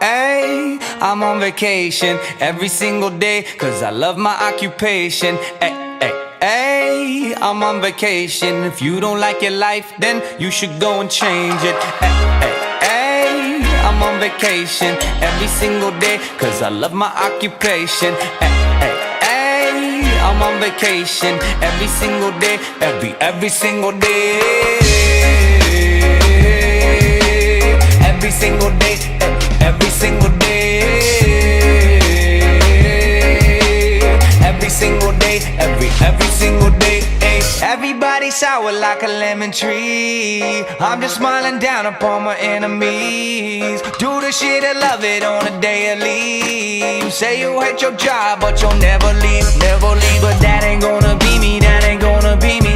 ay, I'm on vacation every single day, cause I love my occupation. Ay, ay, ay, I'm on vacation. If you don't like your life, then you should go and change it. Ay, ay, ay, I'm on vacation every single day, cause I love my occupation. Ay, ay, ay, I'm on vacation every single day, every single day. Every single day, every single day. Every single day, every single day. Everybody sour like a lemon tree. I'm just smiling down upon my enemies. Do the shit and love it on a daily. You say you hate your job, but you'll never leave, never leave. But that ain't gonna be me, that ain't gonna be me.